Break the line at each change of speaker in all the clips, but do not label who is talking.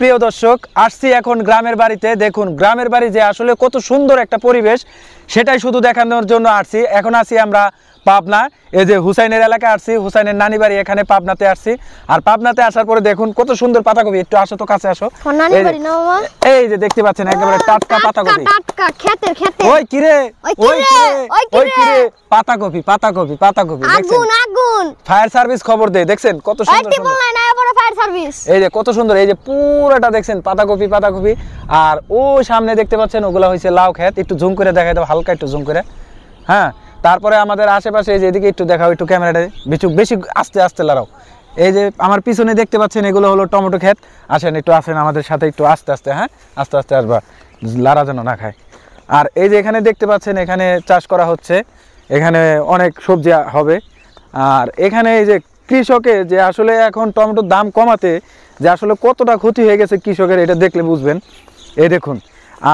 প্রিয় দর্শক আসছি এখন গ্রামের বাড়িতে। দেখুন গ্রামের বাড়ি যে আসলে কত সুন্দর একটা পরিবেশ সেটাই শুধু দেখানোর জন্য আসছি। এখন আসি আমরা পাবনা, এই যে হুসাইনের এলাকায় আসছি, হুসাইনের নানি বাড়ি এখানে পাবনাতে আসছি। আর পাবনাতে আসার পরে দেখুন কত সুন্দর পাতাকপি, একটু আসো তো কাছে আসো। এই যে দেখতে পাচ্ছেন একেবারে টাটকা পাতাকপি, টাটকা খেতে খেতে। ওই কিরে ওই কিরে পাতাকপি পাতাকপি পাতাকপি, আগুন আগুন ফায়ার সার্ভিস খবর দেয়, দেখছেন কত সুন্দর ফায়ার সার্ভিস। এই যে কত সুন্দর, এই যে পুরোটা দেখছেন পাতাকপি পাতাকপি। আর ওই সামনে দেখতে পাচ্ছেন ওগুলা হইছে লাউ ক্ষেত, একটু জুম করে দেখাই দাও, হালকা একটু জুম করে। হ্যাঁ, তারপরে আমাদের আশেপাশে এই যে এদিকে একটু দেখাও, একটু ক্যামেরাটা বেশি আস্তে আস্তে লড়াও। এই যে আমার পিছনে দেখতে পাচ্ছেন এগুলো হলো টমেটো ক্ষেত। আসেন একটু আসেন আমাদের সাথে, একটু আস্তে আস্তে, হ্যাঁ আস্তে আস্তে আসবা, লাড়া যেন না খায়। আর এই যে এখানে দেখতে পাচ্ছেন এখানে চাষ করা হচ্ছে, এখানে অনেক সবজি হবে। আর এখানে এই যে কৃষকের যে আসলে এখন টমেটোর দাম কমাতে যে আসলে কতটা ক্ষতি হয়ে গেছে কৃষকের, এটা দেখলে বুঝবেন। এই দেখুন,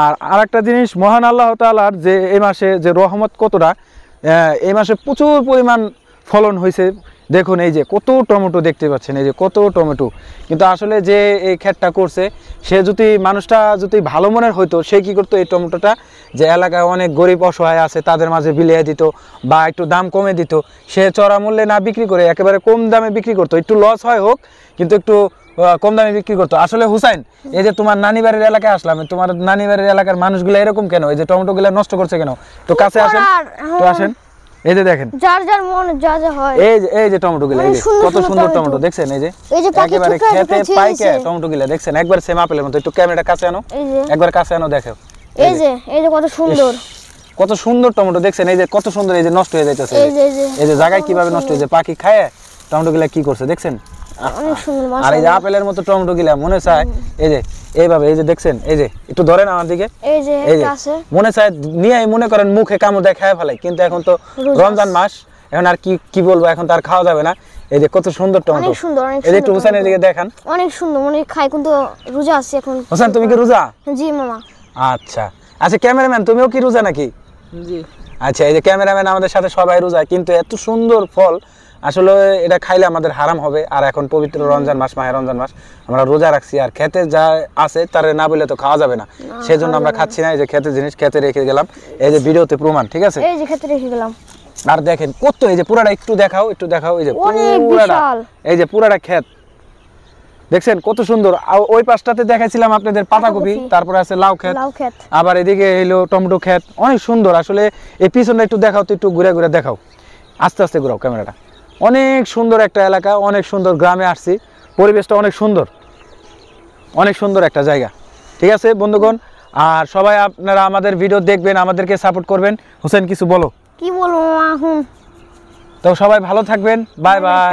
আর আরেকটা জিনিস, মহান আল্লাহ তাআলার যে এই মাসে যে রহমত কতটা, এই মাসে প্রচুর পরিমাণ ফলন হয়েছে। দেখুন এই যে কত টমেটো দেখতে পাচ্ছেন, এই যে কত টমেটো। কিন্তু আসলে যে এই ক্ষেতটা করছে সে যদি মানুষটা যদি ভালো মনের হইতো, সে কি করতো, এই টমেটোটা যে এলাকায় অনেক গরিব অসহায় আছে তাদের মাঝে বিলিয়ে দিত বা একটু দাম কমে দিত। সে চড়া মূল্যে না বিক্রি করে একেবারে কম দামে বিক্রি করতো, একটু লস হয় হোক কিন্তু একটু কম দামে বিক্রি করতো। আসলে হুসাইন, এই যে তোমার নানি বাড়ির এলাকায় আসলাম, তোমার নানি বাড়ির এলাকার মানুষগুলো এরকম কেন, এই যে টমেটো গুলা নষ্ট করছে কেন? তো কাছে আসেন, তো আসেন। এই যে দেখেন যার যার মন যা যা হয়, এই যে টমেটো গুলা, এই যে কত সুন্দর টমেটো দেখছেন, এই যে একেবারে খেতে পাইকে টমেটো গুলা দেখছেন, একবার সেম আপেলের মতো। একটু ক্যামেরাটা কাছে আনো, একবার কাছে আনো, দেখো এই যে কত সুন্দর, কত সুন্দর টমেটো দেখছেন। এই যে কত সুন্দর, এই যে নষ্ট হয়ে যাইতেছে, এই যে জায়গায় কিভাবে নষ্ট হয়ে যায়, পাখি খায় টমেটো গুলা কি করছে দেখছেন। আর এই যে আপেলের মতো টমেটো গুলা মনে চায় এই যে এইভাবে, এই যে দেখছেন, এই যে একটু ধরেন আমার দিকে, এই যে মনে চায় নিয়ে মনে করেন মুখে কামড় দিয়ে খায় ফেলে। কিন্তু এখন তো রমজান মাস, এখন আর কি বলবো, এখন তো আর খাওয়া যাবে না। এই যে কত সুন্দর টমেটো, এই যে একটু হুসাইনের দিকে দেখান, অনেক সুন্দর, মনে খাই কিন্তু রোজা আছি এখন। হুসাইন তুমি কি রোজা? জি মামা। আচ্ছা আচ্ছা, ক্যামেরাম্যান তুমিও কি রোজা নাকি? জি। আচ্ছা, এই যে ক্যামেরাম্যান আমাদের সাথে সবাই রোজা, কিন্তু এত সুন্দর ফল আসলে এটা খাইলে আমাদের হারাম হবে। আর এখন পবিত্র রমজান মাস, মাহে রমজান মাস, আমরা রোজা রাখছি। আর খেতে যা আছে তার না বলে তো খাওয়া যাবে না, সেজন্য আমরা খাচ্ছি না। এই যে খেতে জিনিস খেতে রেখে গেলাম, এই যে ভিডিওতে প্রমাণ, ঠিক আছে? এই যে খেতে রেখে গেলাম। আর দেখেন কত, এই যে পুরাটা একটু দেখাও, একটু দেখাও, এই যে পুরাটা, এই যে পুরাটা ক্ষেত দেখছেন কত সুন্দর। ওই পাশটাতে দেখাইছিলাম আপনাদের পাতাকপি, তারপরে আছে লাউ ক্ষেত, আবার এদিকে এলো টমেটো ক্ষেত, অনেক সুন্দর। আসলে এই পিছনটা একটু দেখাও তো, একটু ঘুরে ঘুরে দেখাও, আস্তে আস্তে ঘুরাও ক্যামেরাটা। অনেক সুন্দর একটা এলাকা, অনেক সুন্দর গ্রামে আসছি, পরিবেশটা অনেক সুন্দর, অনেক সুন্দর একটা জায়গা, ঠিক আছে বন্ধুগণ? আর সবাই আপনারা আমাদের ভিডিও দেখবেন, আমাদেরকে সাপোর্ট করবেন। হুসেন কিছু বলো। কি বলবো, তো সবাই ভালো থাকবেন, বাই বাই।